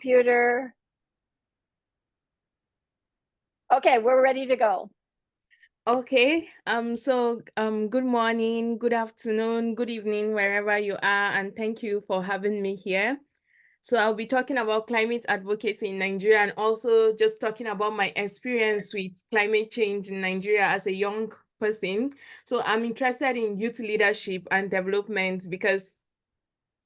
computer. Okay, we're ready to go. Okay, good morning, good afternoon, good evening, wherever you are, and thank you for having me here. So I'll be talking about climate advocacy in Nigeria and also just talking about my experience with climate change in Nigeria as a young person. So I'm interested in youth leadership and development because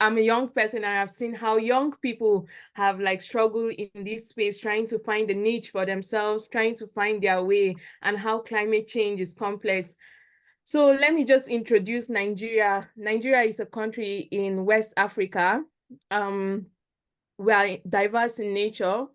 I'm a young person and I've seen how young people have like struggled in this space, trying to find a niche for themselves, trying to find their way, and how climate change is complex. So let me just introduce Nigeria. Nigeria is a country in West Africa. We are diverse in nature,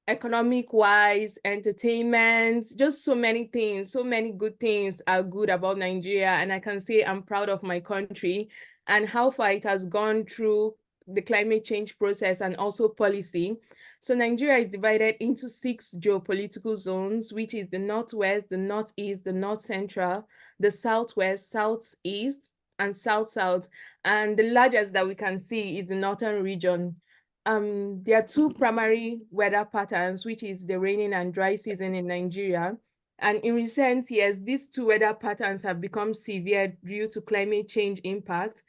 economic wise, entertainment, just so many things, so many good things are good about Nigeria. And I can say I'm proud of my country and how far it has gone through the climate change process and also policy. So Nigeria is divided into 6 geopolitical zones, which is the Northwest, the Northeast, the North Central, the Southwest, Southeast, and South-South. And the largest that we can see is the Northern region. There are 2 primary weather patterns, which is the raining and dry season in Nigeria. And in recent years, these 2 weather patterns have become severe due to climate change impact.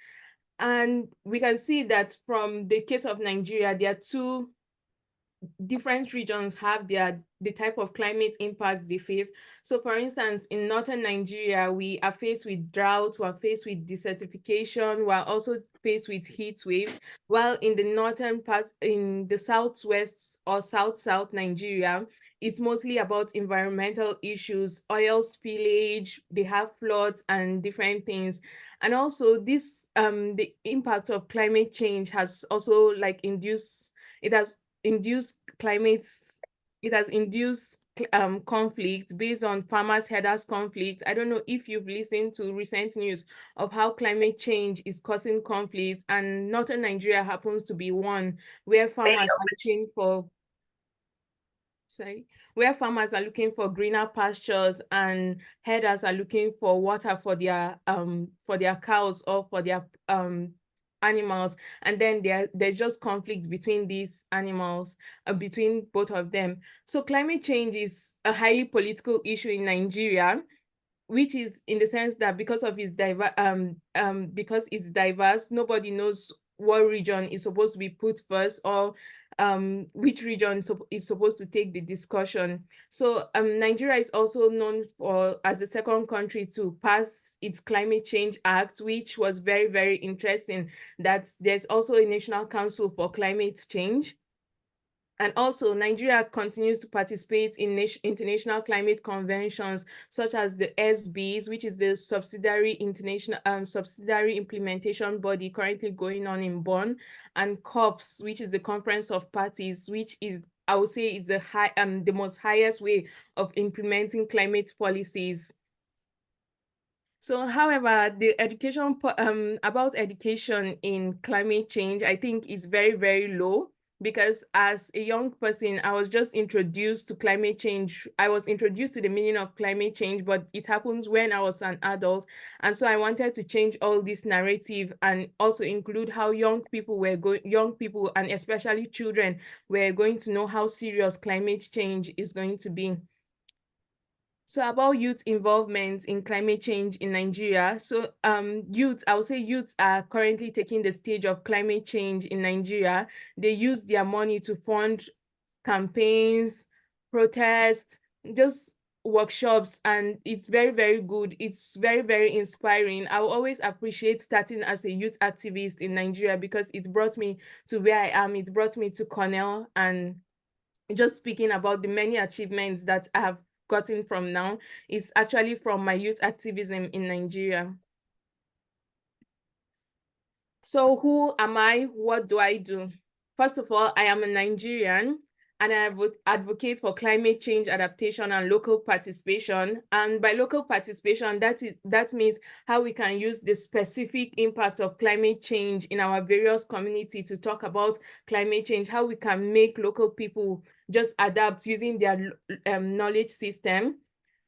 And we can see that from the case of Nigeria, there are 2 different regions have the type of climate impacts they face. So for instance, in northern Nigeria, we are faced with drought, we are faced with desertification, we are also faced with heat waves, while in the northern parts, in the southwest or south-south Nigeria, it's mostly about environmental issues, oil spillage, they have floods and different things. And also this the impact of climate change has also like it has induced climates, it has induced conflict based on farmers herders conflict. I don't know if you've listened to recent news of how climate change is causing conflict, and northern Nigeria happens to be one where farmers are looking for where farmers are looking for greener pastures and herders are looking for water for their cows or for their animals, and then there's just conflict between these animals, between both of them. So climate change is a highly political issue in Nigeria, which is in the sense that because it's diverse, nobody knows what region is supposed to be put first, or which region is supposed to take the discussion. So Nigeria is also known for as the second country to pass its Climate Change Act, which was very, very interesting, that there's also a National Council for Climate Change. And also, Nigeria continues to participate in international climate conventions, such as the SBs, which is the subsidiary implementation body currently going on in Bonn, and COPs, which is the Conference of Parties, which is, I would say, is the most highest way of implementing climate policies. So, however, the education about education in climate change, I think, is very, very low, because as a young person, I was just introduced to climate change. I was introduced to the meaning of climate change, but it happens when I was an adult. And so I wanted to change all this narrative and also include how young people and especially children were going to know how serious climate change is going to be. So about youth involvement in climate change in Nigeria. So I would say youths are currently taking the stage of climate change in Nigeria. They use their money to fund campaigns, protests, just workshops, and it's very, very good. It's very, very inspiring. I will always appreciate starting as a youth activist in Nigeria because it brought me to where I am. It brought me to Cornell, and just speaking about the many achievements that I have gotten from now is actually from my youth activism in Nigeria. So who am I? What do I do? First of all, I am a Nigerian, and I would advocate for climate change adaptation and local participation. And by local participation, that means how we can use the specific impact of climate change in our various community to talk about climate change, how we can make local people just adapt using their knowledge system.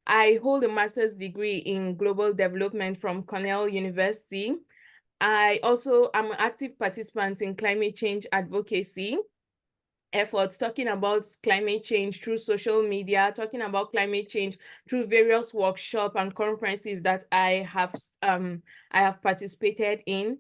I hold a master's degree in global development from Cornell University. I also am an active participant in climate change advocacy. efforts talking about climate change through social media, talking about climate change through various workshops and conferences that I have participated in.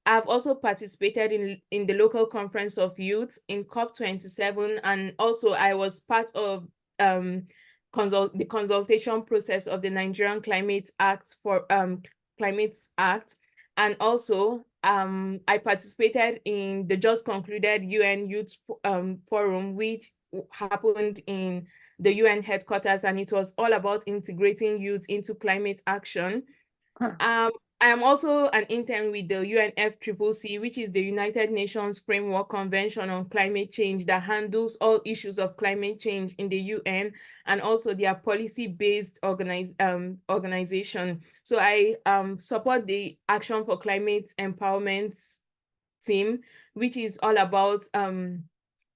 I've also participated in the local conference of youth in COP27, and also I was part of um, the consultation process of the Nigerian Climate Act, and also I participated in the just concluded UN Youth Forum, which happened in the UN headquarters, and it was all about integrating youth into climate action. Huh. I am also an intern with the UNFCCC, which is the United Nations Framework Convention on Climate Change that handles all issues of climate change in the UN, and also their policy-based organization. So I support the Action for Climate Empowerment team, which is all about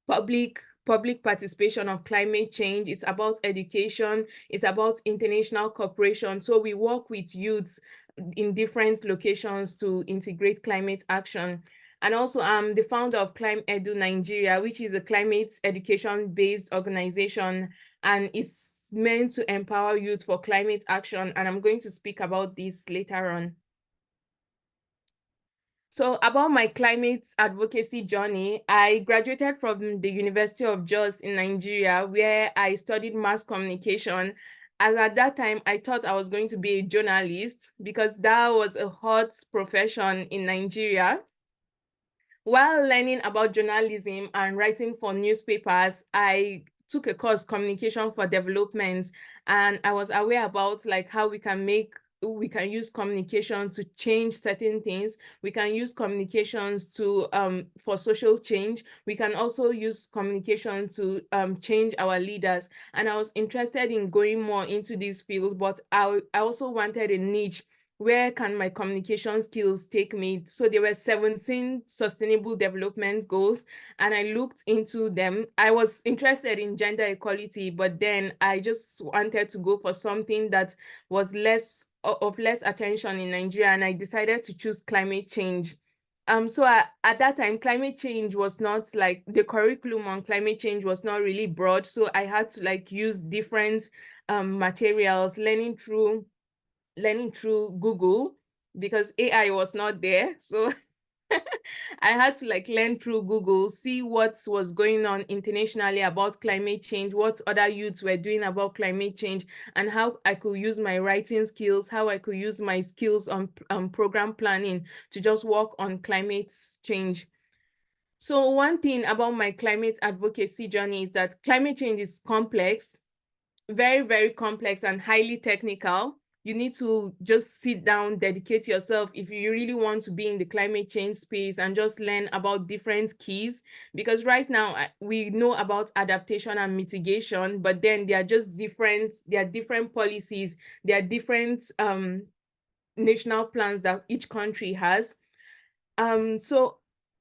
public participation of climate change. It's about education, it's about international cooperation. So we work with youths in different locations to integrate climate action. And also I'm the founder of Climate Edu Nigeria, which is a climate education-based organization, and it's meant to empower youth for climate action. And I'm going to speak about this later on. So about my climate advocacy journey, I graduated from the University of Jos in Nigeria, where I studied mass communication. As at that time, I thought I was going to be a journalist because that was a hot profession in Nigeria. While learning about journalism and writing for newspapers, I took a course, Communication for Development, and I was aware about like how we can use communication to change certain things. We can use communications to for social change. We can also use communication to change our leaders. And I was interested in going more into this field, but I also wanted a niche. Where can my communication skills take me? So there were 17 sustainable development goals, and I looked into them. I was interested in gender equality, but then I just wanted to go for something that was of less attention in Nigeria, and I decided to choose climate change. So at that time, climate change was not like the curriculum on climate change was not really broad. So I had to like use different materials, learning through Google because AI was not there. So I had to like learn through Google, see what was going on internationally about climate change, what other youths were doing about climate change, and how I could use my writing skills, how I could use my skills on program planning to just work on climate change. So one thing about my climate advocacy journey is that climate change is complex, very, very complex and highly technical. You need to just sit down, dedicate yourself if you really want to be in the climate change space and just learn about different keys. Because right now we know about adaptation and mitigation, but then they are just different. There are different policies. There are different national plans that each country has. So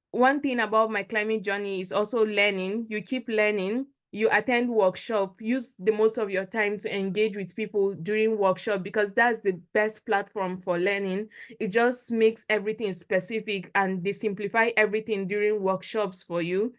one thing about my climate journey is also learning. You keep learning. You attend workshop, use the most of your time to engage with people during workshop because that's the best platform for learning. It just makes everything specific and they simplify everything during workshops for you.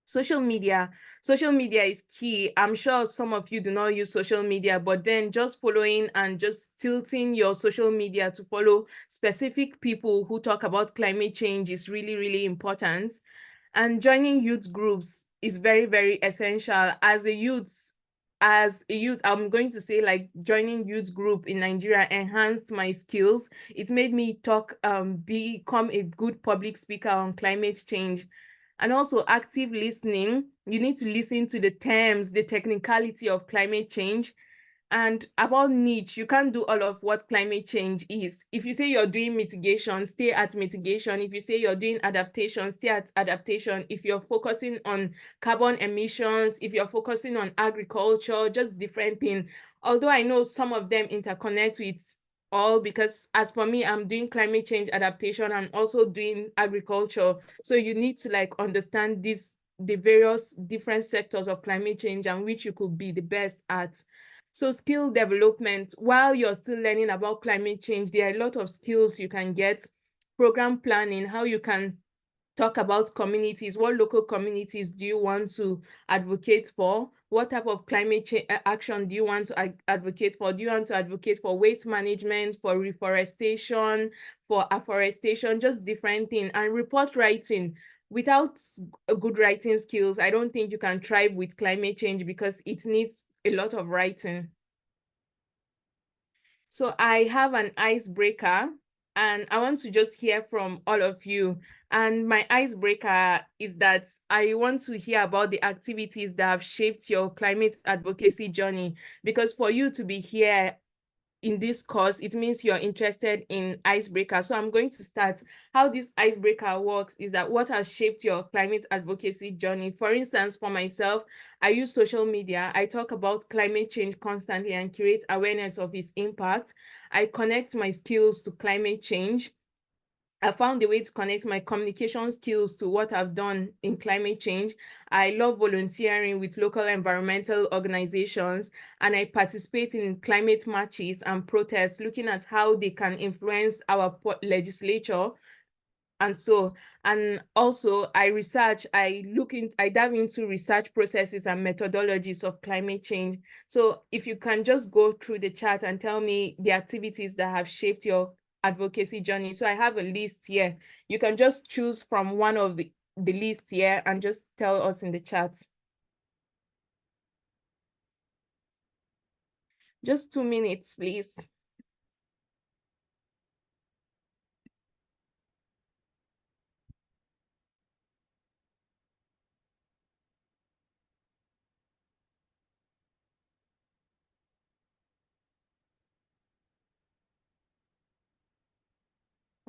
Social media is key. I'm sure some of you do not use social media, but then just following and just tilting your social media to follow specific people who talk about climate change is really, really important. And joining youth groups is very, very essential. As a youth, I'm going to say like joining youth group in Nigeria enhanced my skills. It made me become a good public speaker on climate change. And also active listening. You need to listen to the terms, the technicality of climate change. And about niche, you can't do all of what climate change is. If you say you're doing mitigation, stay at mitigation. If you say you're doing adaptation, stay at adaptation. If you're focusing on carbon emissions, if you're focusing on agriculture, just different thing. Although I know some of them interconnect with all, because as for me, I'm doing climate change adaptation and also doing agriculture. So you need to like understand the various different sectors of climate change and which you could be the best at. So skill development, while you're still learning about climate change, there are a lot of skills you can get. Program planning, how you can talk about communities. What local communities do you want to advocate for? What type of climate change action do you want to advocate for? Do you want to advocate for waste management, for reforestation, for afforestation, just different things? And report writing. Without good writing skills, I don't think you can thrive with climate change because it needs a lot of writing. So I have an icebreaker and I want to just hear from all of you. And my icebreaker is that I want to hear about the activities that have shaped your climate advocacy journey. Because for you to be here in this course, it means you're interested in icebreaker. So I'm going to start. How this icebreaker works is that what has shaped your climate advocacy journey. For instance, for myself, I use social media. I talk about climate change constantly and create awareness of its impact. I connect my skills to climate change. I found a way to connect my communication skills to what I've done in climate change. I love volunteering with local environmental organizations, and I participate in climate marches and protests, looking at how they can influence our legislature. And also I dive into research processes and methodologies of climate change. So if you can just go through the chat and tell me the activities that have shaped your advocacy journey. So I have a list here. You can just choose from one of the list here and just tell us in the chat. Just 2 minutes, please.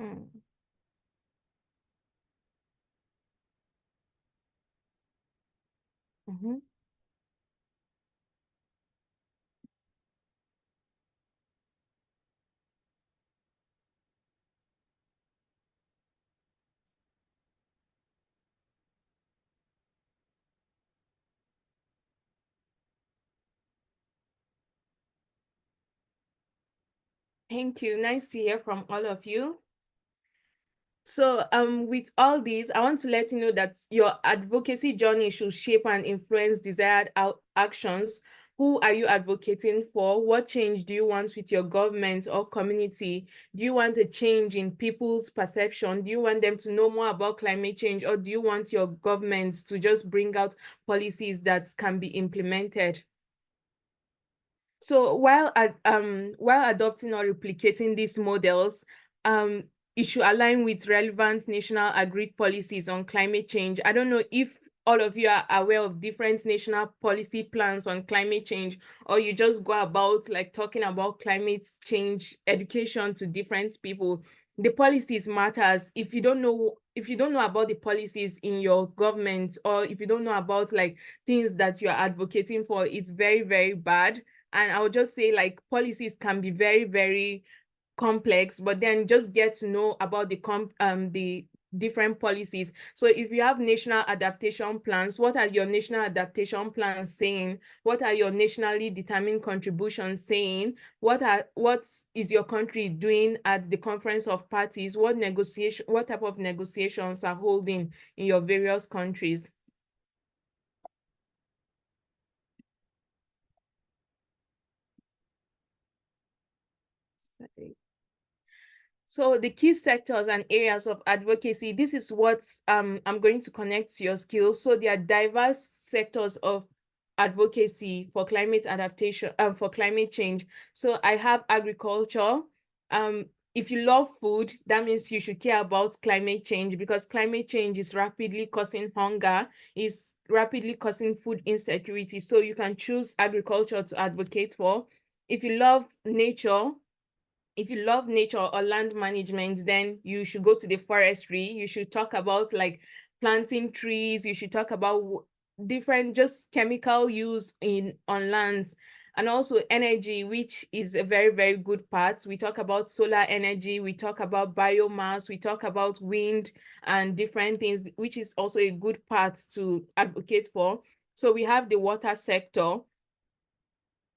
Mm. Mhm. Thank you. Nice to hear from all of you. So with all this, I want to let you know that your advocacy journey should shape and influence desired actions. Who are you advocating for? What change do you want with your government or community? Do you want a change in people's perception? Do you want them to know more about climate change, or do you want your government to just bring out policies that can be implemented? So while adopting or replicating these models, um, it should align with relevant national agreed policies on climate change. I don't know if all of you are aware of different national policy plans on climate change, or you just go about like talking about climate change education to different people. The policies matters. If you don't know about the policies in your government, or if you don't know about like things that you're advocating for, it's very, very bad. And I would just say like policies can be very, very complex, but then just get to know about the different policies. So if you have national adaptation plans, what are your national adaptation plans saying? What are your nationally determined contributions saying? What is your country doing at the conference of parties? What type of negotiations are holding in your various countries? Sorry. So the key sectors and areas of advocacy, this is what I'm going to connect to your skills. So there are diverse sectors of advocacy for climate adaptation, for climate change. So I have agriculture. Um, if you love food, that means you should care about climate change, because climate change is rapidly causing hunger, is rapidly causing food insecurity. So you can choose agriculture to advocate for. If you love nature, if you love nature or land management, then you should go to the forestry. You should talk about like planting trees. You should talk about different just chemical use in on lands, and also energy, which is a very, very good part. We talk about solar energy, we talk about biomass, we talk about wind and different things, which is also a good part to advocate for. So we have the water sector.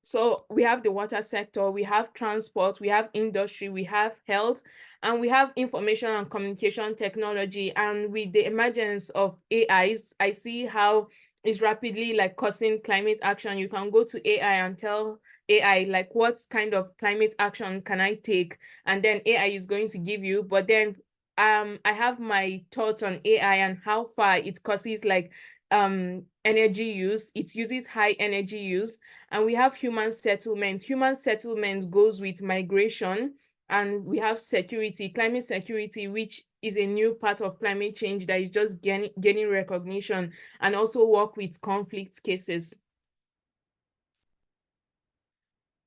So we have the water sector, we have transport, we have industry, we have health, and we have information and communication technology. And with the emergence of AIs, I see how it's rapidly like causing climate action. You can go to AI and tell AI like what kind of climate action can I take, and then AI is going to give you. But then I have my thoughts on AI and how far it causes like energy use. It uses high energy use. And we have human settlements. Human settlement goes with migration, and we have security, climate security, which is a new part of climate change that is just gaining recognition, and also work with conflict cases.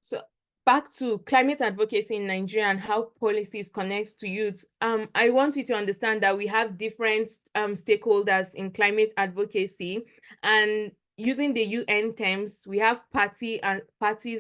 So back to climate advocacy in Nigeria and how policies connect to youth. I want you to understand that we have different stakeholders in climate advocacy, and using the UN terms, we have parties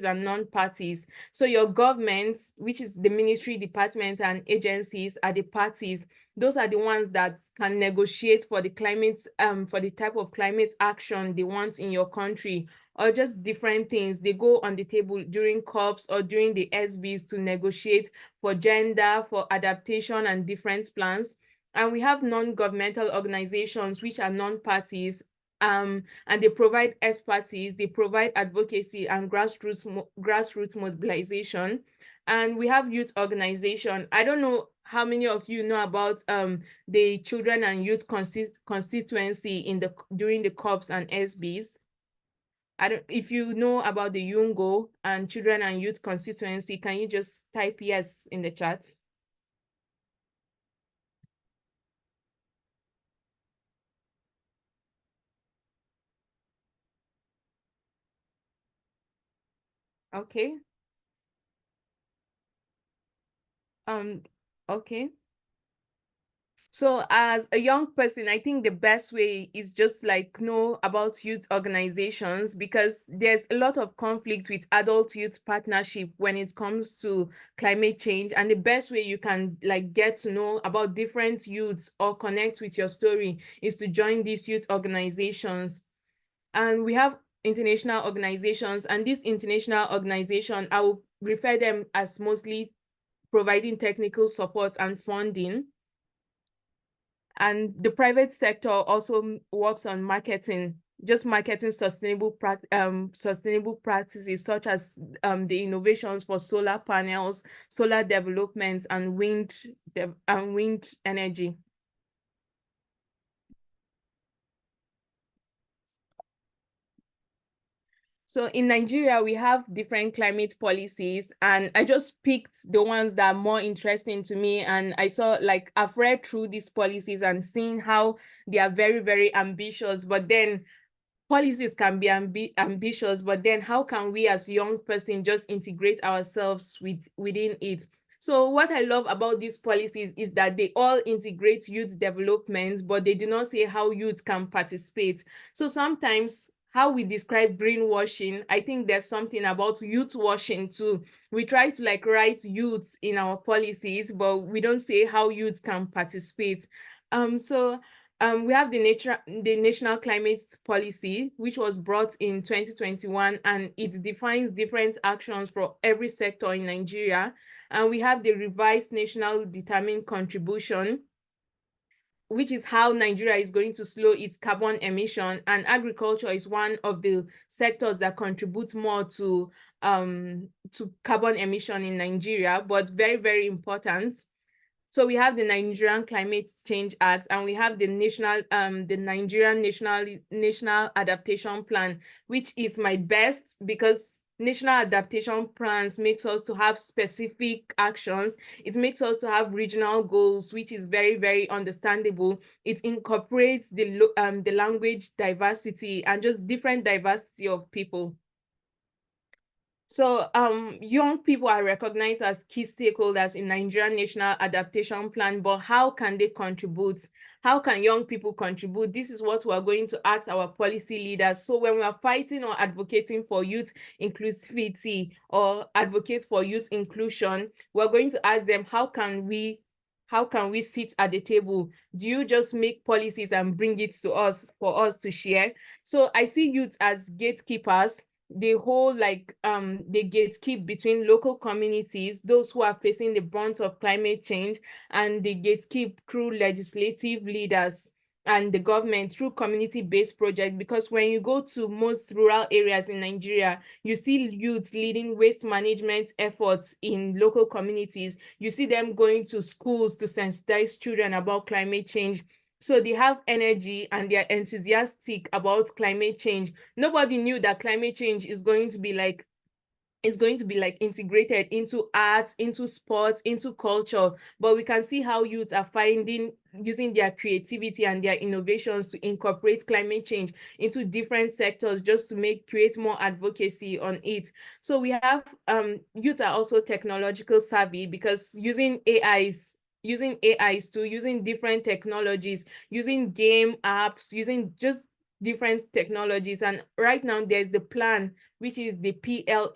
and non-parties. So your government, which is the ministry, departments, and agencies, are the parties. Those are the ones that can negotiate for the climate, for the type of climate action they want in your country, or just different things. They go on the table during COPs or during the SBs to negotiate for gender, for adaptation, and different plans. And we have non-governmental organizations, which are non-parties, and they provide expertise, they provide advocacy and grassroots mobilization. And we have youth organization. I don't know how many of you know about the children and youth constituency in the during the COPs and SBs. I don't, if you know about the Yungo and children and youth constituency, can you just type yes in the chat? Okay. Um, okay. So as a young person, I think the best way is just like know about youth organizations, because there's a lot of conflict with adult youth partnership when it comes to climate change. And the best way you can like get to know about different youths or connect with your story is to join these youth organizations. And we have international organizations, and this international organization, I will refer them as mostly providing technical support and funding. And the private sector also works on marketing, just marketing sustainable practices, such as the innovations for solar panels, solar development, and wind energy. So in Nigeria, we have different climate policies, and I just picked the ones that are more interesting to me. And I saw, like, I've read through these policies and seen how they are very, very ambitious, but then policies can be ambitious, but then how can we as young person just integrate ourselves within it? So what I love about these policies is that they all integrate youth development, but they do not say how youth can participate. So sometimes how we describe greenwashing, I think there's something about youth washing too. We try to like write youth in our policies, but we don't say how youth can participate. We have the National Climate Policy, which was brought in 2021, and it defines different actions for every sector in Nigeria. And we have the revised National Determined Contribution, which is how Nigeria is going to slow its carbon emission. And agriculture is one of the sectors that contribute more to carbon emission in Nigeria, but very, very important. So we have the Nigerian Climate Change Act, and we have the Nigerian National Adaptation Plan, which is my best, because national adaptation plans makes us to have specific actions. It makes us to have regional goals, which is very, very understandable. It incorporates the language diversity and just different diversity of people. So young people are recognized as key stakeholders in Nigerian National Adaptation Plan, but how can they contribute? How can young people contribute? This is what we're going to ask our policy leaders. So when we are fighting or advocating for youth inclusivity or advocate for youth inclusion, we're going to ask them, how can we sit at the table? Do you just make policies and bring it to us for us to share? So I see youth as gatekeepers. they hold like they gatekeep between local communities, those who are facing the brunt of climate change, and they gatekeep through legislative leaders and the government through community-based projects. Because when you go to most rural areas in Nigeria, you see youths leading waste management efforts in local communities. You see them going to schools to sensitize children about climate change. So they have energy and they're enthusiastic about climate change. Nobody knew that climate change is going to be like integrated into art, into sports, into culture. But we can see how youths are finding using their creativity and their innovations to incorporate climate change into different sectors just to create more advocacy on it. So we have youth are also technological savvy, because using AIs too, using different technologies, using game apps, using just different technologies. And right now there's the plan, which is the PLA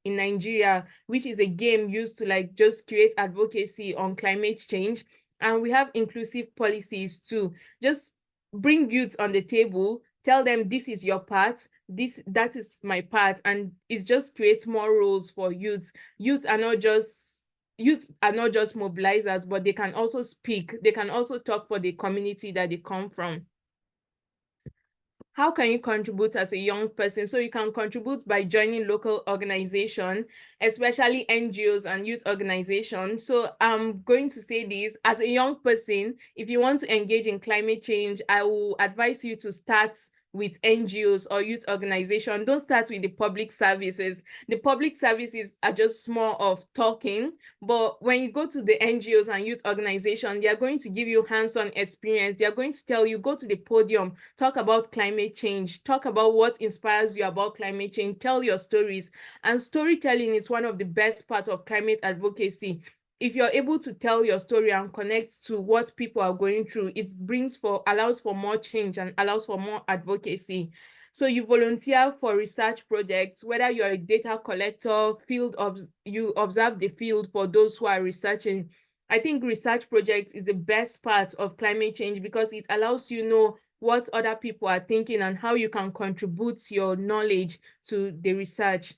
in Nigeria, which is a game used to like just create advocacy on climate change. And we have inclusive policies too. Just bring youth on the table, tell them this is your part, that is my part, and it just creates more roles for youths. Youths are not just mobilizers, but they can also speak. They can also talk for the community that they come from. How can you contribute as a young person? So you can contribute by joining local organizations, especially NGOs and youth organizations. So I'm going to say this: as a young person, if you want to engage in climate change, I will advise you to start with NGOs or youth organization. Don't start with the public services. The public services are just more of talking, but when you go to the NGOs and youth organization, they are going to give you hands-on experience. They are going to tell you, go to the podium, talk about climate change, talk about what inspires you about climate change, tell your stories. And storytelling is one of the best parts of climate advocacy. If you're able to tell your story and connect to what people are going through, it allows for more change and allows for more advocacy. So you volunteer for research projects, whether you're a data collector, you observe the field for those who are researching. I think research projects is the best part of climate change, because it allows you know what other people are thinking and how you can contribute your knowledge to the research.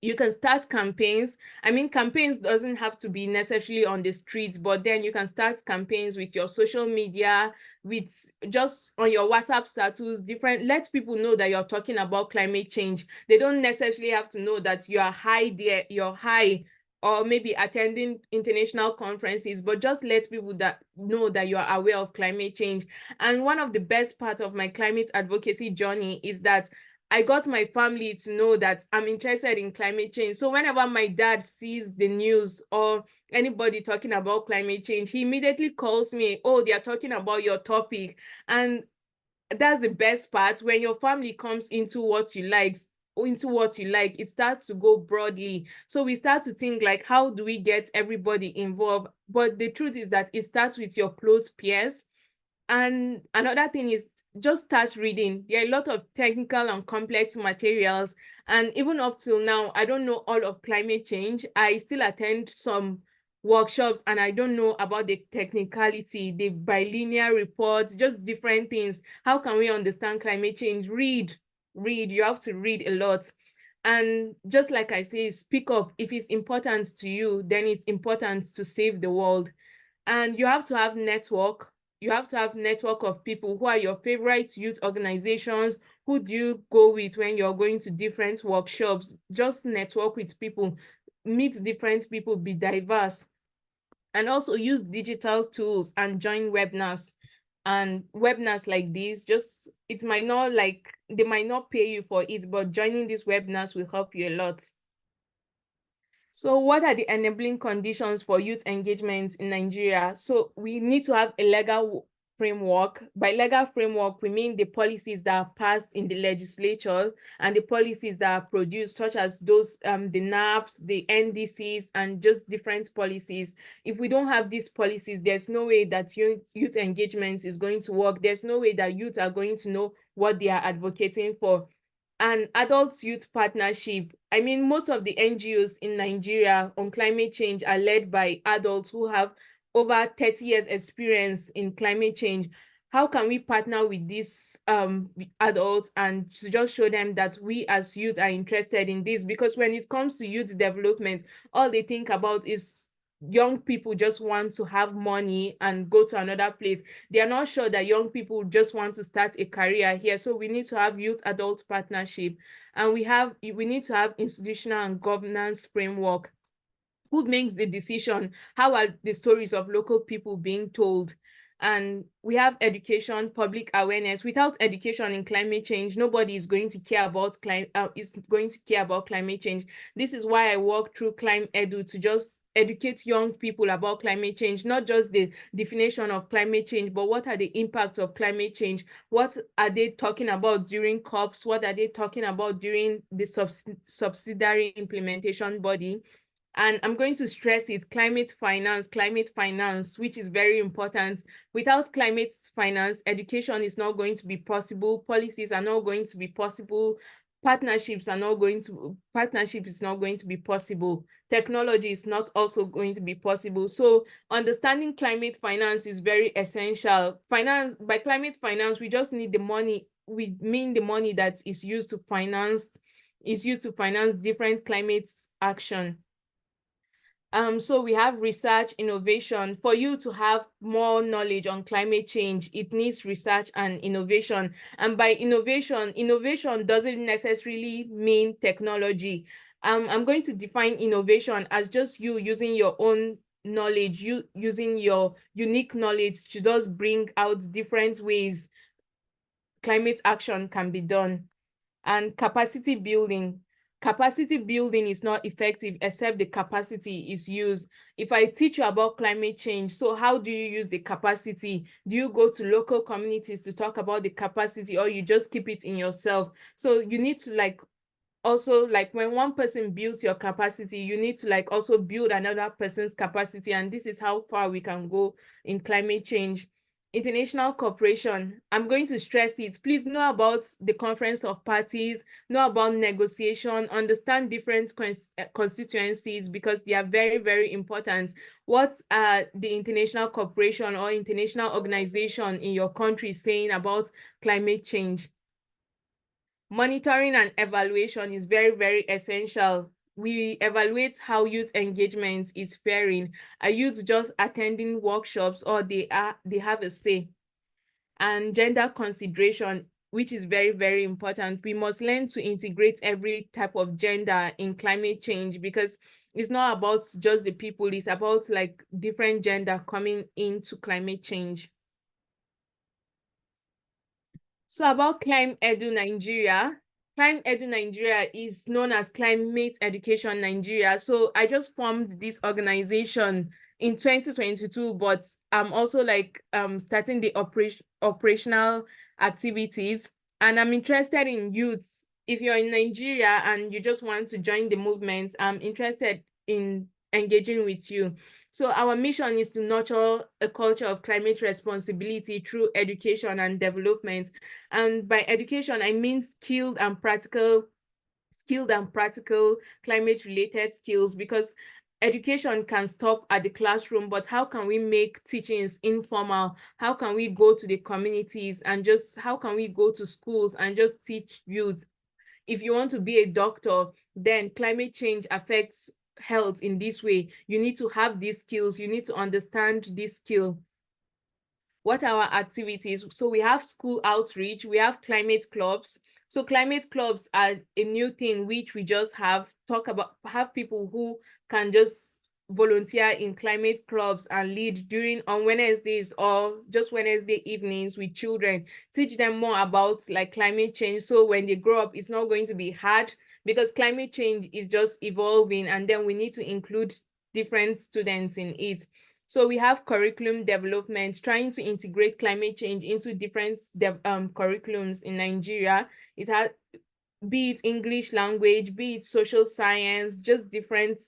You can start campaigns. I mean, campaigns doesn't have to be necessarily on the streets, but then you can start campaigns with your social media, with just on your WhatsApp status, let people know that you're talking about climate change. They don't necessarily have to know that you are high there, you're high, or maybe attending international conferences, but just let people that know that you are aware of climate change. And one of the best parts of my climate advocacy journey is that I got my family to know that I'm interested in climate change. So whenever my dad sees the news or anybody talking about climate change, he immediately calls me, oh, they are talking about your topic. And that's the best part. When your family comes into what you like, it starts to go broadly. So we start to think like, how do we get everybody involved? But the truth is that it starts with your close peers. And another thing is, just start reading. There are a lot of technical and complex materials. And even up till now, I don't know all of climate change. I still attend some workshops and I don't know about the technicality, the bilinear reports, just different things. How can we understand climate change? Read. You have to read a lot. And just like I say, speak up. If it's important to you, then it's important to save the world. And you have to have network. You have to have network of people. Who are your favorite youth organizations? Who do you go with when you're going to different workshops? Just network with people, meet different people, be diverse. And also use digital tools and join webinars. And webinars like these, they might not pay you for it, but joining these webinars will help you a lot. So what are the enabling conditions for youth engagement in Nigeria? So we need to have a legal framework. By legal framework, we mean the policies that are passed in the legislature and the policies that are produced, such as those, the NAPs, the NDCs, and just different policies. If we don't have these policies, there's no way that youth engagement is going to work. There's no way that youth are going to know what they are advocating for. And adult youth partnership. I mean, most of the NGOs in Nigeria on climate change are led by adults who have over 30 years experience in climate change. how can we partner with these adults and to just show them that we as youth are interested in this? Because when it comes to youth development, all they think about is young people just want to have money and go to another place. They are not sure that young people just want to start a career here. So we need to have youth adult partnership, and we need to have institutional and governance framework. Who makes the decision? How are the stories of local people being told? And we have education, public awareness. Without education in climate change, nobody is going to care about climate change. This is why I work through Climate Edu, to just educate young people about climate change, not just the definition of climate change, but what are the impacts of climate change? What are they talking about during COPs? What are they talking about during the subsidiary implementation body? And I'm going to stress it: climate finance, which is very important. Without climate finance, education is not going to be possible, policies are not going to be possible, partnership is not going to be possible, technology is not also going to be possible. So understanding climate finance is very essential. By climate finance, we just need the money. We mean the money that is used to finance different climate action. So we have research, innovation. For you to have more knowledge on climate change, it needs research and innovation. And by innovation doesn't necessarily mean technology. I'm going to define innovation as just you using your own knowledge, you using your unique knowledge to just bring out different ways climate action can be done. And capacity building. Capacity building is not effective except the capacity is used. If I teach you about climate change, so how do you use the capacity? Do you go to local communities to talk about the capacity, or you just keep it in yourself? So you need to also, when one person builds your capacity, you need to also build another person's capacity. And this is how far we can go in climate change. International cooperation, I'm going to stress it. Please know about the Conference of Parties, know about negotiation, understand different constituencies, because they are very, very important. What are the international cooperation or international organization in your country saying about climate change? Monitoring and evaluation is very, very essential. We evaluate how youth engagement is faring. Are youth just attending workshops, or they have a say? And gender consideration, which is very, very important. We must learn to integrate every type of gender in climate change, because it's not about just the people, it's about different gender coming into climate change. So about Climate Edu Nigeria. Climate Edu Nigeria is known as Climate Education Nigeria. So I just formed this organization in 2022, but I'm also starting the operational activities, and I'm interested in youths. If you're in Nigeria and you just want to join the movement, I'm interested in engaging with you. So our mission is to nurture a culture of climate responsibility through education and development. And by education, I mean skilled and practical climate related skills, because education can stop at the classroom, but how can we make teachings informal? How can we go to the communities, and just how can we go to schools and just teach youth? If you want to be a doctor, then climate change affects health in this way. You need to have these skills, you need to understand this skill. What are our activities? So we have school outreach, we have climate clubs. So climate clubs are a new thing which we just have people who can just volunteer in climate clubs and lead on Wednesdays or just Wednesday evenings with children, teach them more about climate change. So when they grow up, it's not going to be hard, because climate change is just evolving, and then we need to include different students in it. So we have curriculum development, trying to integrate climate change into different curriculums in Nigeria. It has, be it English language, be it social science, just different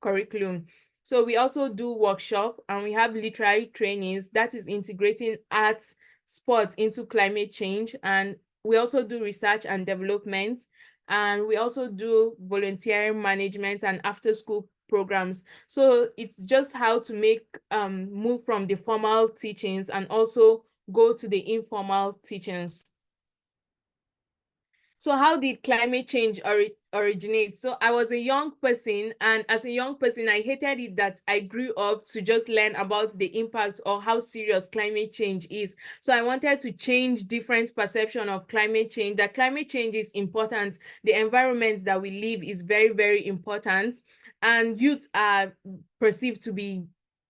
curriculum. So we also do workshop, and we have literary trainings, that is integrating arts, sports into climate change. And we also do research and development, and we also do volunteering management and after school programs. So it's just how to make move from the formal teachings and also go to the informal teachings. So how did climate change originate? So I was a young person, and as a young person, I hated it that I grew up to just learn about the impact or how serious climate change is. So I wanted to change different perception of climate change, that climate change is important. The environment that we live is very, very important. And youth are perceived to be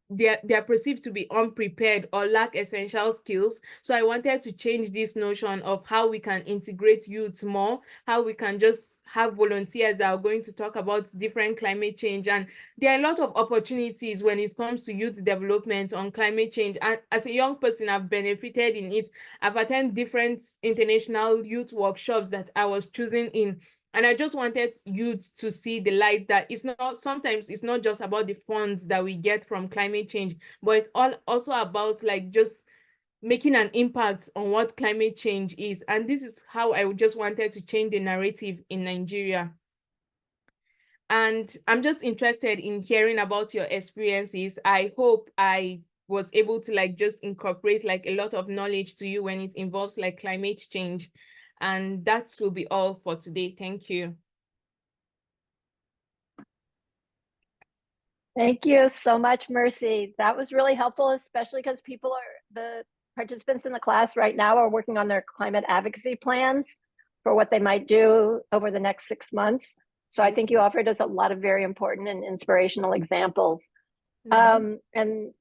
they are perceived to be unprepared or lack essential skills. So I wanted to change this notion of how we can integrate youth more, how we can just have volunteers that are going to talk about different climate change. And there are a lot of opportunities when it comes to youth development on climate change. And as a young person, I've benefited in it. I've attended different international youth workshops that I was choosing in. And I just wanted youth to see the light that sometimes it's not just about the funds that we get from climate change, but it's also about like just making an impact on what climate change is. And this is how I just wanted to change the narrative in Nigeria. And I'm just interested in hearing about your experiences. I hope I was able to like just incorporate like a lot of knowledge to you when it involves like climate change. And that will be all for today. Thank you. Thank you so much, Mercy. That was really helpful, especially because the participants in the class right now are working on their climate advocacy plans for what they might do over the next 6 months. So I think you offered us a lot of very important and inspirational examples. And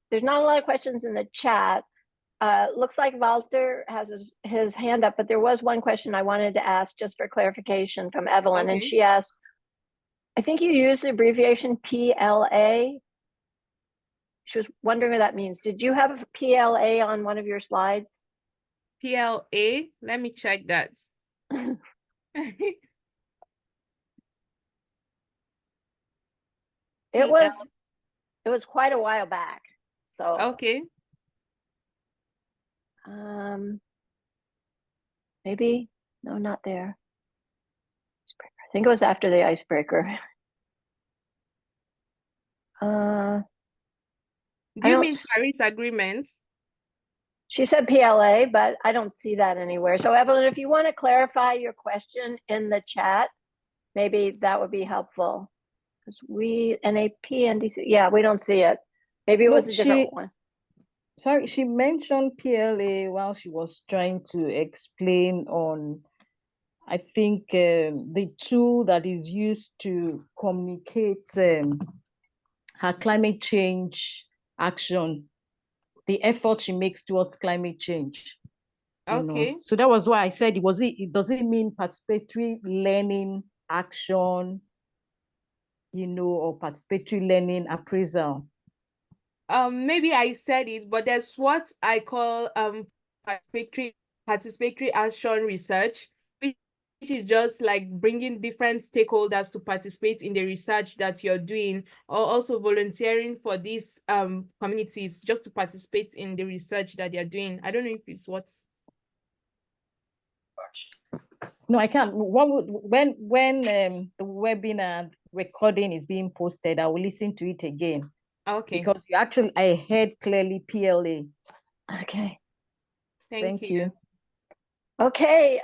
there's not a lot of questions in the chat. Looks like Walter has his hand up, but there was one question I wanted to ask just for clarification from Evelyn. And she asked, I think you used the abbreviation PLA. She was wondering what that means. Did you have a PLA on one of your slides? PLA? Let me check that. It was quite a while back. So okay. Maybe no, not there. I think it was after the icebreaker. Do you mean Paris Agreement? She said PLA, but I don't see that anywhere. So Evelyn, if you want to clarify your question in the chat, maybe that would be helpful. Because NAP, NDC, yeah, we don't see it. Maybe it was a different one. Sorry, she mentioned PLA while she was trying to explain on, I think, the tool that is used to communicate her climate change action, the effort she makes towards climate change. Okay. You know? So that was why I said it doesn't mean participatory learning action, you know, or participatory learning appraisal. Maybe I said it, but there's what I call participatory action research, which is just like bringing different stakeholders to participate in the research that you're doing, or also volunteering for these communities just to participate in the research that they're doing. I don't know if it's what's. No, I can't. When the webinar recording is being posted, I will listen to it again. Okay. Because I heard clearly PLA. Okay. Thank you. Okay,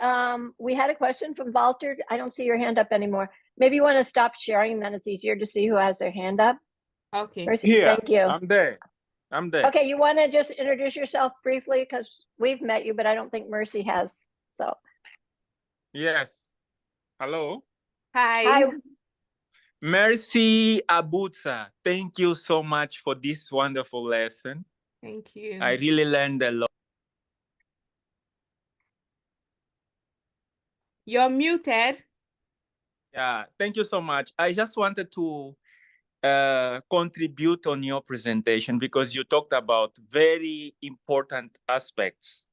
we had a question from Walter. I don't see your hand up anymore. Maybe you want to stop sharing, and then it's easier to see who has their hand up. Okay. Thank you. I'm there. Okay, you want to just introduce yourself briefly, because we've met you, but I don't think Mercy has. So. Yes. Hello. Hi. Mercy Abutsa. Thank you so much for this wonderful lesson. Thank you. I really learned a lot. You're muted. Yeah, thank you so much. I just wanted to contribute on your presentation because you talked about very important aspects.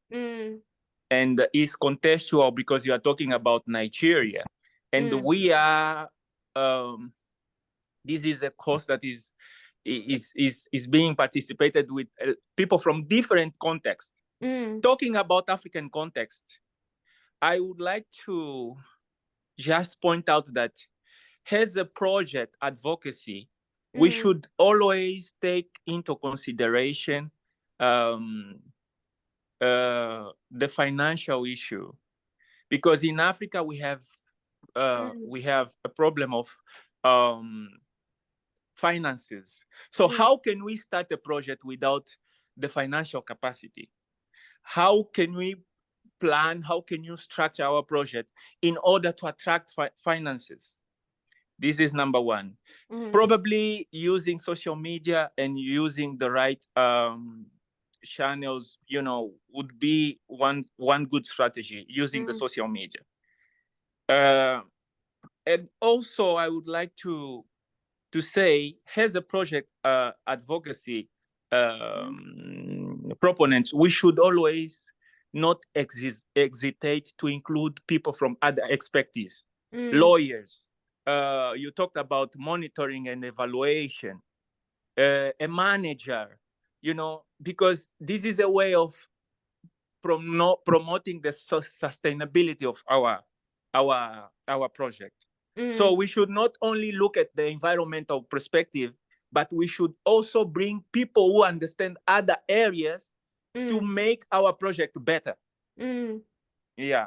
And it's contextual because you are talking about Nigeria. And we are, this is a course that is being participated with people from different contexts. Talking about African context, I would like to just point out that as a project advocacy, we should always take into consideration the financial issue, because in Africa we have a problem of finances. So how can we start a project without the financial capacity? How can we plan? How can you structure our project in order to attract finances? This is number one. Probably using social media and using the right channels, would be one good strategy, using the social media. And also, I would like to say, as a project advocacy proponents, we should always not hesitate to include people from other expertise, lawyers. You talked about monitoring and evaluation, a manager, because this is a way of promoting the sustainability of our project. So we should not only look at the environmental perspective, but we should also bring people who understand other areas to make our project better. Yeah.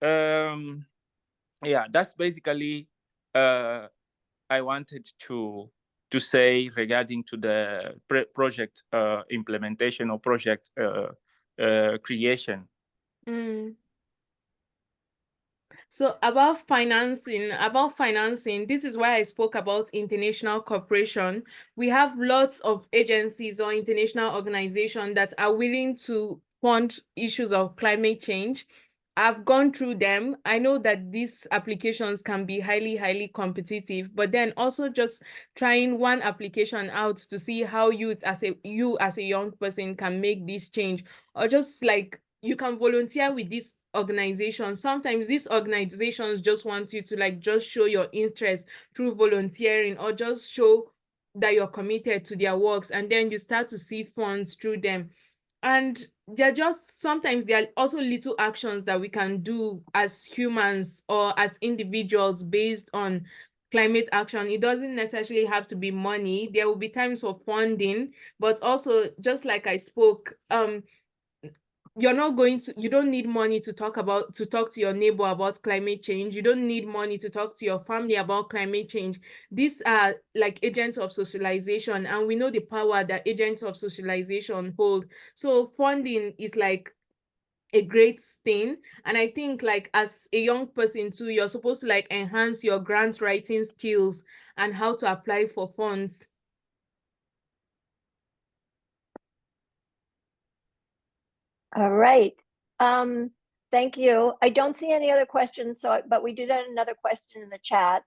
Yeah, that's basically I wanted to say regarding to the project implementation or project creation. So about financing, this is why I spoke about international cooperation. We have lots of agencies or international organizations that are willing to fund issues of climate change. I've gone through them. I know that these applications can be highly competitive, but then also just trying one application out to see how you as a young person can make this change, or just like you can volunteer with this organization. Sometimes these organizations just want you to like just show your interest through volunteering, or just show that you're committed to their works, and then you start to see funds through them. And sometimes there are also little actions that we can do as humans or as individuals based on climate action. It doesn't necessarily have to be money. There will be times for funding, but also, just like I spoke, you don't need money to talk to your neighbor about climate change. You don't need money to talk to your family about climate change. These are like agents of socialization, and we know the power that agents of socialization hold. So funding is like a great thing. And I think like as a young person too, you're supposed to like enhance your grant writing skills and how to apply for funds. All right. Thank you. I don't see any other questions, but we did have another question in the chat.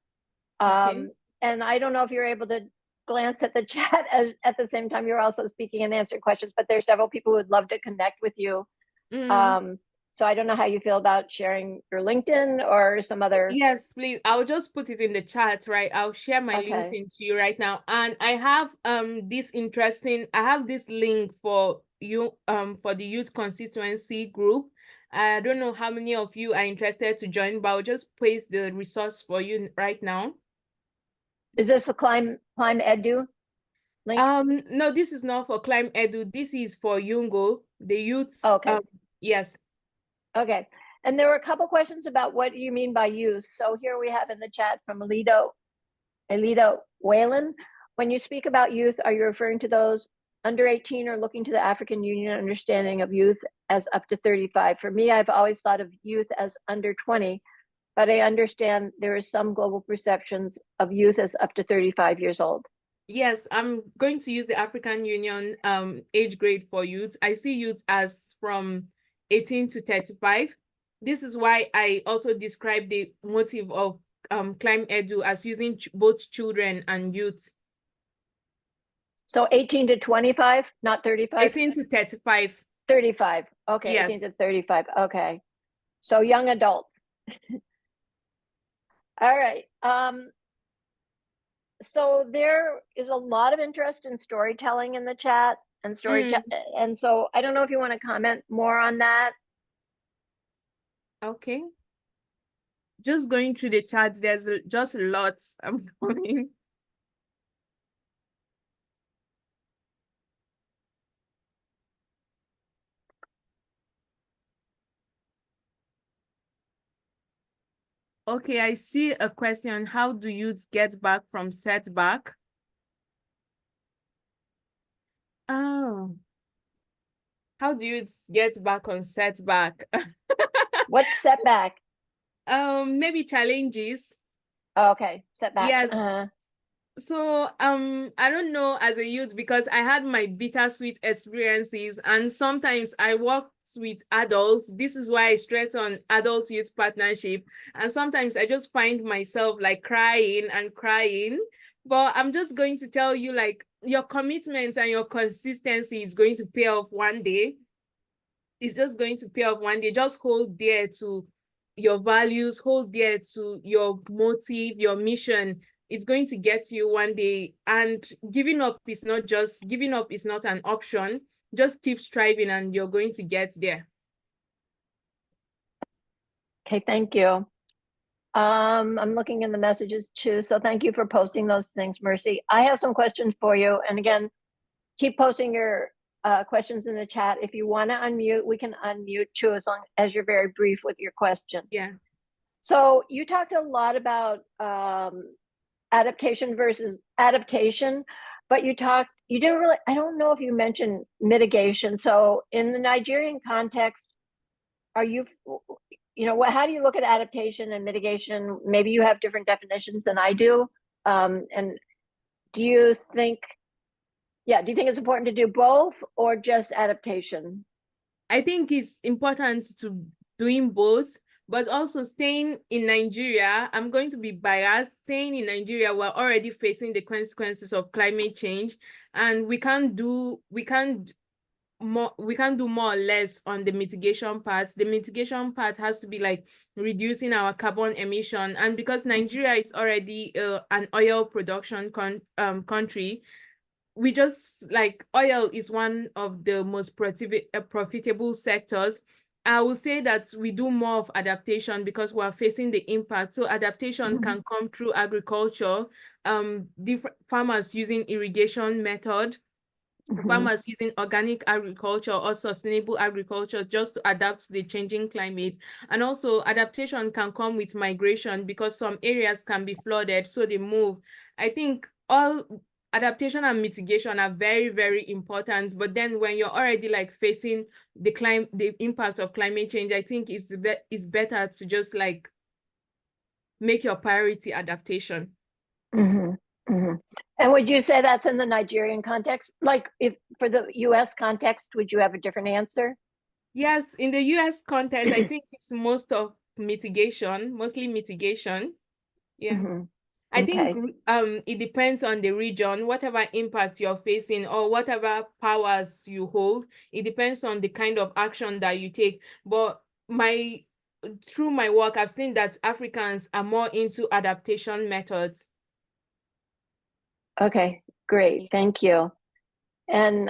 Okay. And I don't know if you're able to glance at the chat at the same time you're also speaking and answering questions, but there's several people who would love to connect with you. So I don't know how you feel about sharing your LinkedIn or some other. Yes, please. I'll just put it in the chat, right? I'll share my LinkedIn to you right now. And I have this link for you for the youth constituency group. I don't know how many of you are interested to join, but I'll just paste the resource for you right now. Is this a Climb Edu link? No, this is not for Climb Edu. This is for Yungo, the youths. Okay. Yes. Okay. And there were a couple questions about what you mean by youth. So here we have in the chat from Alito Whalen. When you speak about youth, are you referring to those under 18 or looking to the African Union understanding of youth as up to 35? For me, I've always thought of youth as under 20, but I understand there is some global perceptions of youth as up to 35 years old. Yes, I'm going to use the African Union age grade for youth. I see youth as from 18 to 35. This is why I also describe the motive of Climb Edu as using both children and youth. So 18 to 25, not 35? 18 to 35. 35. Okay, yes. 18 to 35. Okay. So young adults. All right. So there is a lot of interest in storytelling in the chat and and so I don't know if you want to comment more on that. Okay. Just going through the chat, there's just lots. I'm coming. Okay, I see a question. How do youth get back from setback? Oh, how do you get back on setback? What's setback? Maybe challenges. Oh, okay, setback. Yes. So I don't know as a youth, because I had my bittersweet experiences, and sometimes I worked with adults. This is why I stress on adult youth partnership. And sometimes I just find myself like crying and crying. But I'm just going to tell you, like, your commitment and your consistency is going to pay off one day. It's just going to pay off one day. Just hold dear to your values, hold dear to your motive, your mission. It's going to get you one day. And giving up is not an option. Just keep striving and you're going to get there. Okay, thank you. I'm looking in the messages too, so thank you for posting those things, Mercy. I have some questions for you, and again, keep posting your questions in the chat. If you want to unmute, we can unmute too, as long as you're very brief with your question. Yeah. So you talked a lot about adaptation versus adaptation, but you didn't really, I don't know if you mentioned mitigation. So in the Nigerian context, how do you look at adaptation and mitigation? Maybe you have different definitions than I do. And do you think it's important to do both or just adaptation? I think it's important to doing both, but also staying in Nigeria. I'm going to be biased. Staying in Nigeria, we're already facing the consequences of climate change, and we can't do more or less on the mitigation part. The mitigation part has to be like reducing our carbon emission, and because Nigeria is already an oil production country, we just like oil is one of the most profitable sectors. I will say that we do more of adaptation because we're facing the impact. So adaptation can come through agriculture, different farmers using irrigation method, farmers using organic agriculture or sustainable agriculture just to adapt to the changing climate. And also adaptation can come with migration because some areas can be flooded, so they move. I think all adaptation and mitigation are very, very important. But then when you're already like facing the impact of climate change, I think it's better to just like make your priority adaptation. And would you say that's in the Nigerian context? Like if for the US context, would you have a different answer? Yes, in the US context, I think it's mostly mitigation. Yeah. I think it depends on the region, whatever impact you're facing or whatever powers you hold, it depends on the kind of action that you take. But through my work, I've seen that Africans are more into adaptation methods. Okay, great, thank you. And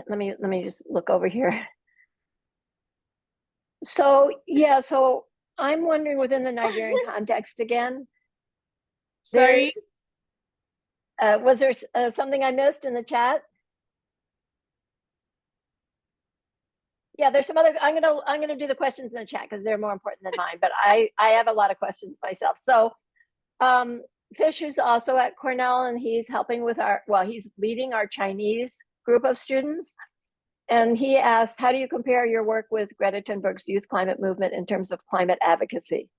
let me just look over here. So yeah, so I'm wondering within the Nigerian context again. Sorry. Was there something I missed in the chat? Yeah, there's some other. I'm gonna do the questions in the chat because they're more important than mine. But I have a lot of questions myself. So, Fish, who's also at Cornell, and he's helping with he's leading our Chinese group of students. And he asked, how do you compare your work with Greta Thunberg's youth climate movement in terms of climate advocacy?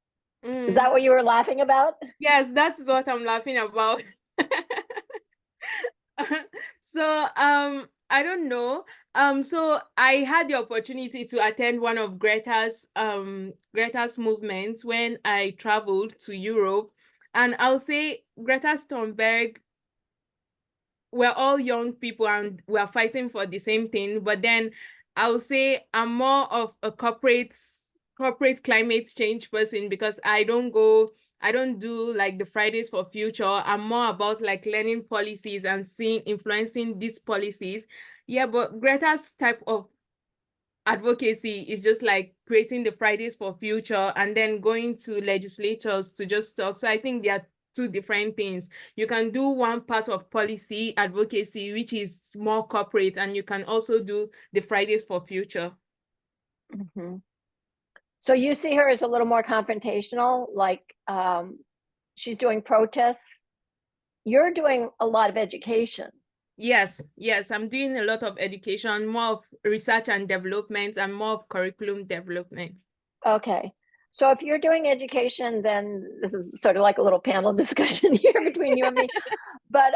Is that what you were laughing about? Yes, that's what I'm laughing about. So I don't know. So I had the opportunity to attend one of Greta's movements when I traveled to Europe. And I'll say Greta Thunberg, we're all young people and we're fighting for the same thing. But then I'll say I'm more of a corporate climate change person because I don't do like the Fridays for Future. I'm more about like learning policies and influencing these policies. Yeah, but Greta's type of advocacy is just like creating the Fridays for Future and then going to legislators to just talk. So I think they are two different things. You can do one part of policy advocacy, which is more corporate, and you can also do the Fridays for Future. So you see her as a little more confrontational, like she's doing protests. You're doing a lot of education. Yes, I'm doing a lot of education, more of research and development, and more of curriculum development. Okay. So if you're doing education, then this is sort of like a little panel discussion here between you and me. But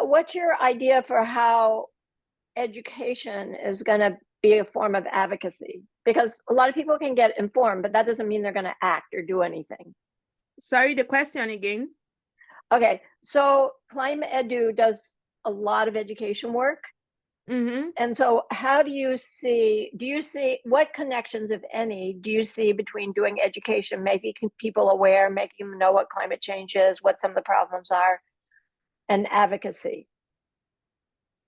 what's your idea for how education is going to be a form of advocacy? Because a lot of people can get informed, but that doesn't mean they're going to act or do anything. Sorry, the question again. Okay, so Climate Edu does a lot of education work. And so how do you see what connections, if any, do you see between doing education, making people aware, making them know what climate change is, what some of the problems are, and advocacy?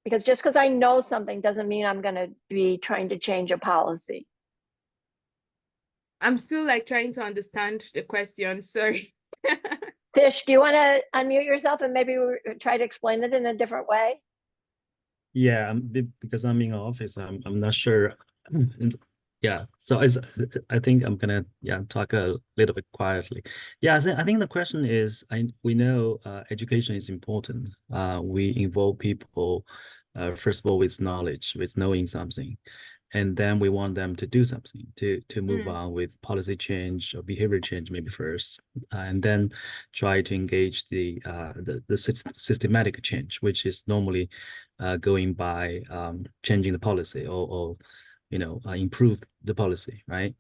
Because just because I know something doesn't mean I'm going to be trying to change a policy. I'm still like trying to understand the question, sorry. Fish, do you want to unmute yourself and maybe try to explain it in a different way? Yeah, because I'm in office, I'm not sure. Yeah, so I think I'm gonna talk a little bit quietly. Yeah, I think the question is, we know education is important. We involve people first of all with knowledge, with knowing something, and then we want them to do something, to move on with policy change or behavior change maybe first, and then try to engage the systematic change, which is normally going by changing the policy or improve the policy, right?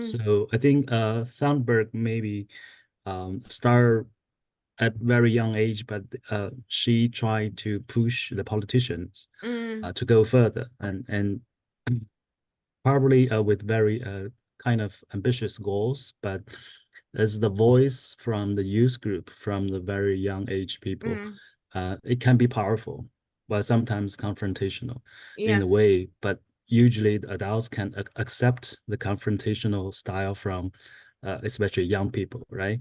So I think Thunberg maybe start at very young age, but she tried to push the politicians to go further and probably with very kind of ambitious goals, but as the voice from the youth group, from the very young age people, it can be powerful, but sometimes confrontational in a way, but usually the adults can accept the confrontational style from especially young people, right?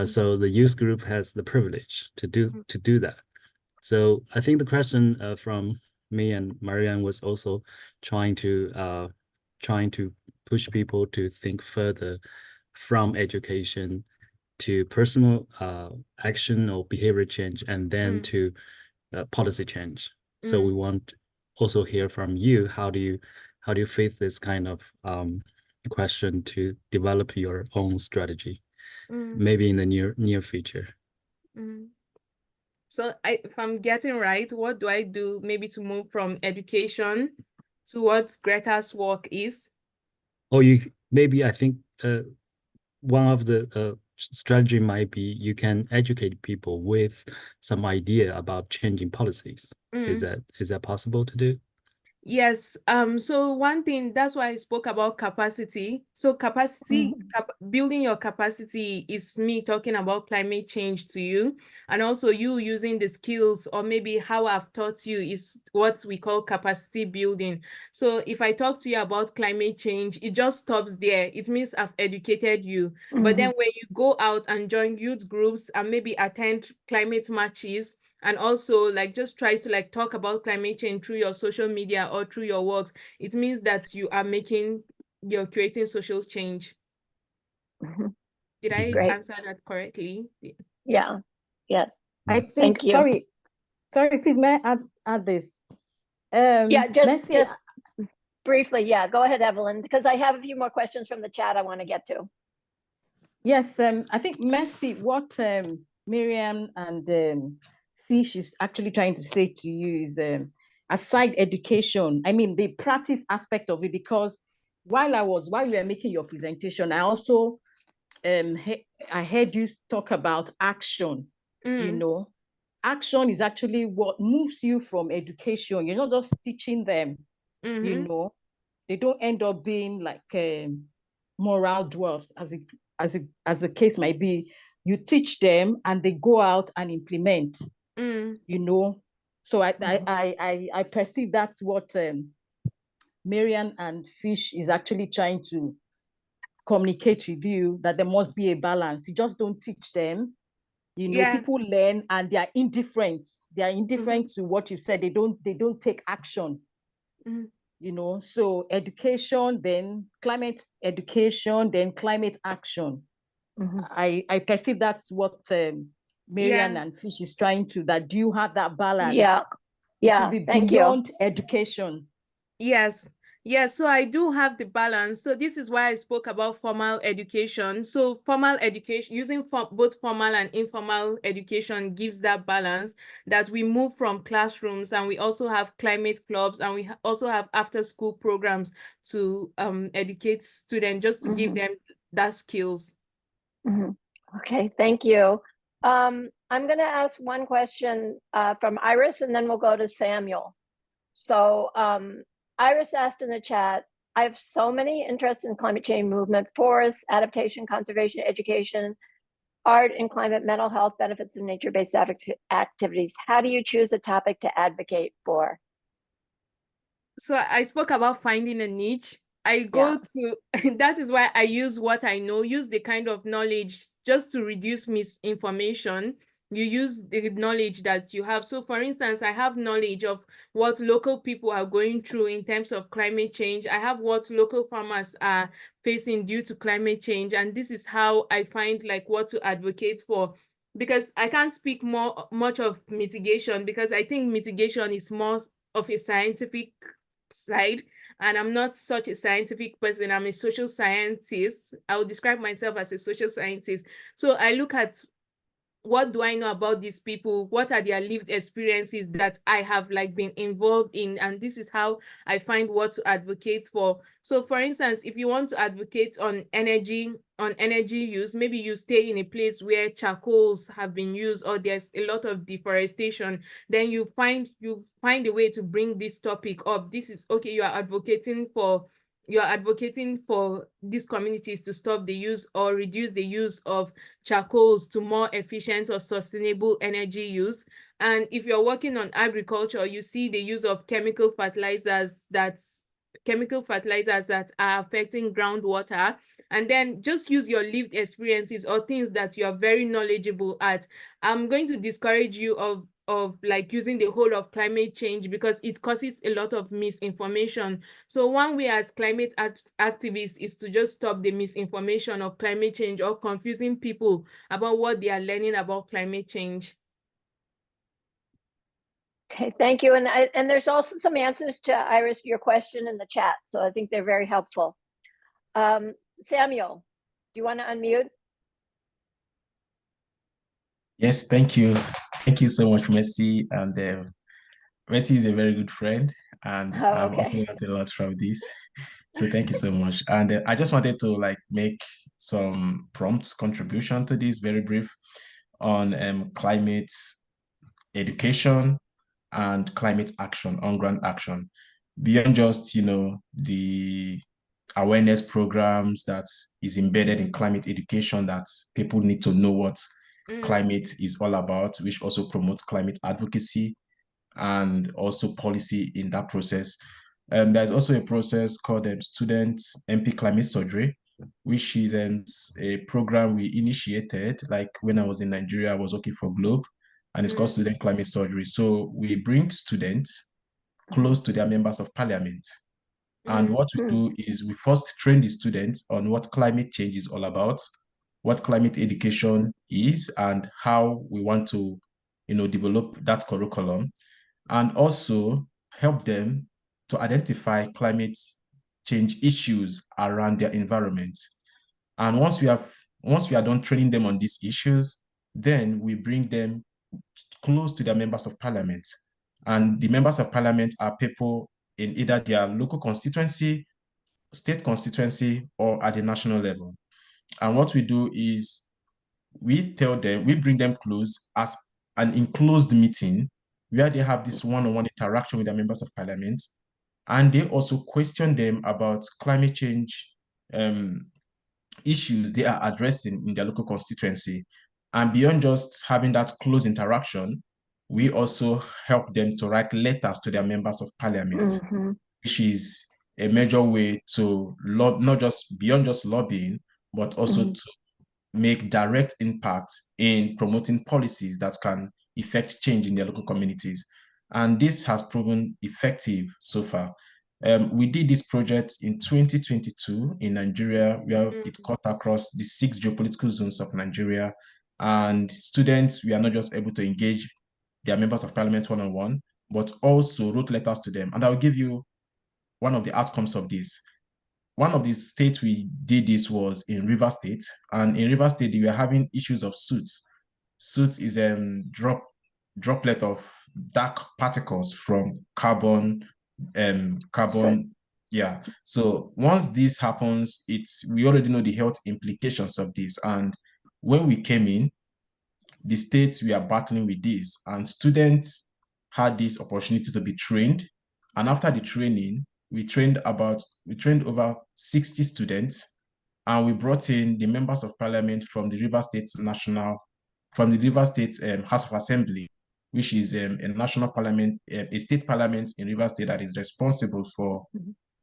So the youth group has the privilege to do that. So I think the question from me and Marianne was also trying to push people to think further from education to personal action or behavior change, and then to policy change. So we want also hear from you, how do you face this kind of question to develop your own strategy, maybe in the near future. So if I'm getting right, what do I do maybe to move from education to what Greta's work is? Or I think one of the strategy might be you can educate people with some idea about changing policies. Is that possible to do? Yes. So one thing, that's why I spoke about capacity. So building your capacity is me talking about climate change to you, and also you using the skills, or maybe how I've taught you, is what we call capacity building. So if I talk to you about climate change, it just stops there. It means I've educated you. But then when you go out and join youth groups and maybe attend climate marches, and also like just try to like talk about climate change through your social media or through your works, it means that you're creating social change. Did I answer that correctly? Yeah. Yes. I think, sorry, please, may I add this? Yeah, just briefly. Yeah, go ahead, Evelyn, because I have a few more questions from the chat I want to get to. Yes, I think, Mercy, what Miriam and Fish is actually trying to say to you is, aside education, I mean, the practice aspect of it, because while you were making your presentation, I also I heard you talk about action. You know, action is actually what moves you from education. You're not just teaching them, you know, they don't end up being like moral dwarfs, as the case might be. You teach them and they go out and implement, you know. So I perceive that's what Marian and Fish is actually trying to communicate with you, that there must be a balance. You just don't teach them. You know, people learn and they are indifferent. They are indifferent to what you said. They don't take action. you know, so education, then climate education, then climate action. I perceive that's what Marian and Fish is trying to, that do you have that balance? Yeah. Yeah. It could be Thank beyond you. education. Yes. Yes, so I do have the balance. So this is why I spoke about formal education. So formal education, using both formal and informal education gives that balance, that we move from classrooms, and we also have climate clubs, and we also have after school programs to educate students, just to give them that skills. Okay, thank you. I'm going to ask one question from Iris, and then we'll go to Samuel. So Iris asked in the chat, I have so many interests in climate change movement, forests, adaptation, conservation, education, art and climate, mental health, benefits of nature-based activities. How do you choose a topic to advocate for? So I spoke about finding a niche. I go to, that is why I use what I know, use the kind of knowledge just to reduce misinformation. You use the knowledge that you have. So for instance, I have knowledge of what local people are going through in terms of climate change. I have what local farmers are facing due to climate change. And this is how I find like what to advocate for. Because I can't speak much of mitigation, because I think mitigation is more of a scientific side, and I'm not such a scientific person. I'm a social scientist. I would describe myself as a social scientist. So I look at, what do I know about these people? What are their lived experiences that I have like been involved in? And this is how I find what to advocate for. So for instance, if you want to advocate on energy use, maybe you stay in a place where charcoals have been used, or there's a lot of deforestation, then you find a way to bring this topic up. This is okay, you are advocating for these communities to stop the use or reduce the use of charcoals to more efficient or sustainable energy use. And if you're working on agriculture, you see the use of chemical fertilizers that are affecting groundwater, and then just use your lived experiences or things that you are very knowledgeable at. I'm going to discourage you of like using the whole of climate change, because it causes a lot of misinformation. So one way as climate activists is to just stop the misinformation of climate change or confusing people about what they are learning about climate change. Okay, thank you. And there's also some answers to Iris, your question in the chat. So I think they're very helpful. Samuel, do you want to unmute? Yes, thank you. Thank you so much, Mercy. And Mercy is a very good friend, and I've also learned a lot from this. So thank you so much. And I just wanted to like make some prompt contribution to this, very brief, on climate education and climate action, on-ground action, beyond just, the awareness programs that is embedded in climate education, that people need to know what climate is all about, which also promotes climate advocacy and also policy in that process. There's also a process called Student MP Climate Surgery, which is a program we initiated. Like when I was in Nigeria, I was working for Globe, and it's called Student Climate Surgery. So we bring students close to their members of parliament. And what we do is we first train the students on what climate change is all about, what climate education is, and how we want to, develop that curriculum, and also help them to identify climate change issues around their environment. And once we are done training them on these issues, then we bring them close to their members of parliament. And the members of parliament are people in either their local constituency, state constituency, or at the national level. And what we do is we bring them close as an enclosed meeting where they have this one-on-one interaction with their members of parliament. And they also question them about climate change issues they are addressing in their local constituency. And beyond just having that close interaction, we also help them to write letters to their members of parliament, which is a major way to not just beyond just lobbying, but also to make direct impact in promoting policies that can effect change in their local communities. And this has proven effective so far. We did this project in 2022 in Nigeria, where it cut across the 6 geopolitical zones of Nigeria. And students, we are not just able to engage their members of parliament one-on-one, but also wrote letters to them. And I'll give you one of the outcomes of this. One of the states we did this was in River State. And in River State, we were having issues of soot. Soot is a droplet of dark particles from carbon. Yeah. So once this happens, we already know the health implications of this. And when we came in, the states we are battling with this, and students had this opportunity to be trained. And after the training, we trained over 60 students, and we brought in the members of parliament from the River State House of Assembly, which is a national parliament, a state parliament in River State that is responsible for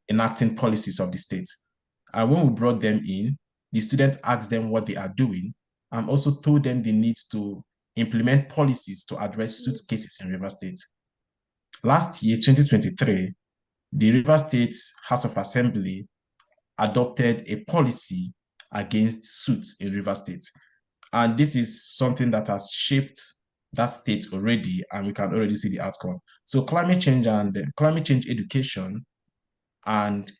enacting policies of the state. And when we brought them in, the student asked them what they are doing, and also told them the need to implement policies to address suit cases in River State. Last year, 2023, the River State House of Assembly adopted a policy against suits in River State. And this is something that has shaped that state already, and we can already see the outcome. So climate change education and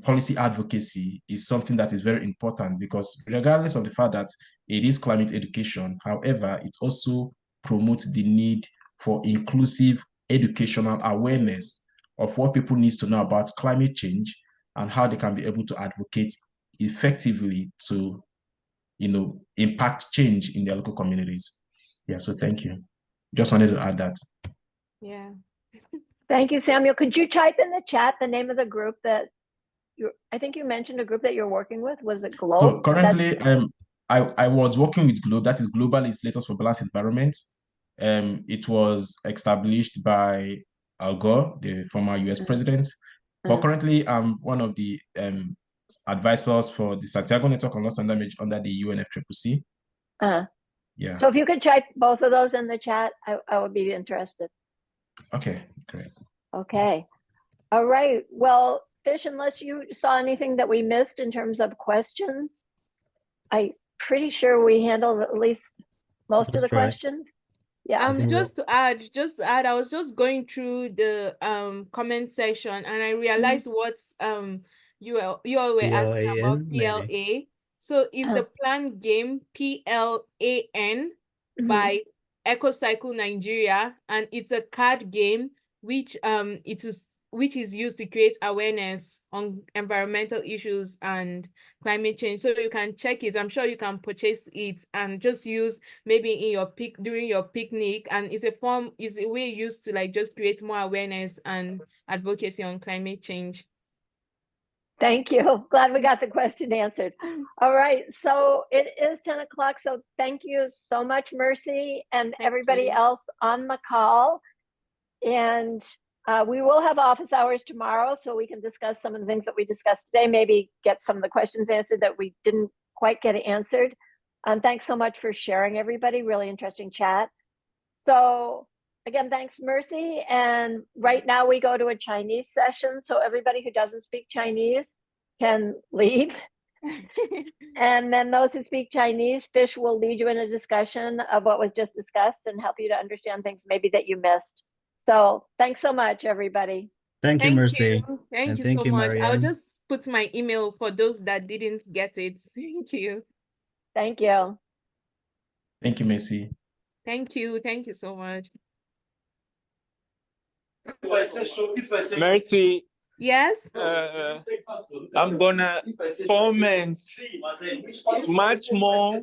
policy advocacy is something that is very important, because regardless of the fact that it is climate education, however, it also promotes the need for inclusive educational awareness of what people need to know about climate change and how they can be able to advocate effectively to, impact change in their local communities. Yeah, so thank you. Just wanted to add that. Yeah. Thank you, Samuel. Could you type in the chat the name of the group that I think you mentioned a group that you're working with? Was it Globe? So currently, I was working with Globe, that is Global Legislators for Balanced Environment. It was established by Al Gore, the former US president. But currently, I'm one of the advisors for the Santiago Network on Loss and Damage under the UNFCCC. Yeah. So if you could type both of those in the chat, I would be interested. Okay, great. Okay. All right. Well, Fish, unless you saw anything that we missed in terms of questions, I'm pretty sure we handled at least most of the questions. Yeah. Just to add, I was just going through the comment section, and I realized what you all were asking about PLA. Maybe. So is the plan game PLAN by EcoCycle Nigeria, and it's a card game which is used to create awareness on environmental issues and climate change. So you can check it. I'm sure you can purchase it and just use maybe in your during your picnic. And it's a way used to like just create more awareness and advocacy on climate change. Thank you. Glad we got the question answered. All right. So it is 10 o'clock. So thank you so much, Mercy, and everybody else on the call. And we will have office hours tomorrow, so we can discuss some of the things that we discussed today, maybe get some of the questions answered that we didn't quite get answered. Thanks so much for sharing, everybody. Really interesting chat. So again, thanks, Mercy. And right now we go to a Chinese session, so everybody who doesn't speak Chinese can leave. And then those who speak Chinese, Fish will lead you in a discussion of what was just discussed and help you to understand things maybe that you missed. So thanks so much, everybody. Thank you, Mercy. Thank you so much. I'll just put my email for those that didn't get it. Thank you. Thank you. Thank you, Mercy. Thank you. Thank you so much. Mercy. Yes. I'm gonna comment much more.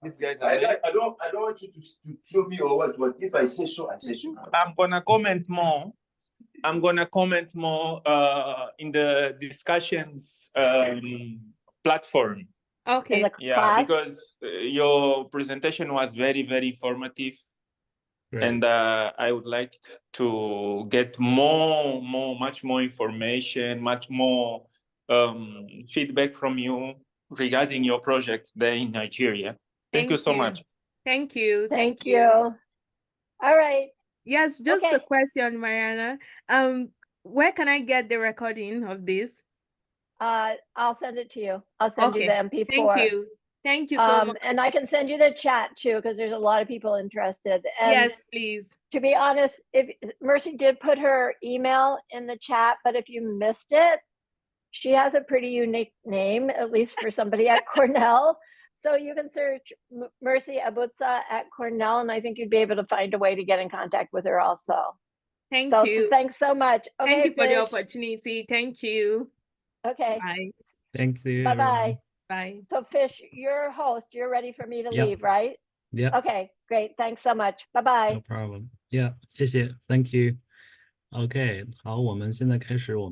These guys are I don't want you to show me or what, but if I say so, I say so. I'm gonna comment more. I'm gonna comment more in the discussions platform. Okay. Yeah, because your presentation was very, very informative. Right. And I would like to get much more information, much more feedback from you regarding your project there in Nigeria. Thank you so much. Thank you. Thank you. All right. Yes, just a question, Mariana. where can I get the recording of this? I'll send it to you. I'll send you the MP4. Thank you. Thank you so much. And I can send you the chat too, because there's a lot of people interested. And yes, please. To be honest, if Mercy did put her email in the chat, but if you missed it, she has a pretty unique name, at least for somebody at Cornell. So you can search Mercy Abutsa at Cornell, and I think you'd be able to find a way to get in contact with her also. Thank so you. Thanks so much. Okay, thank you for the Fish. opportunity. Thank you. Okay. Bye. Thank you. Bye-bye. Bye. So Fish, you're host. You're ready for me to Yep. leave, right? Yeah. Okay, great. Thanks so much. Bye-bye. No problem. Yeah. 谢谢。Thank you. OK，好，我们现在开始我们。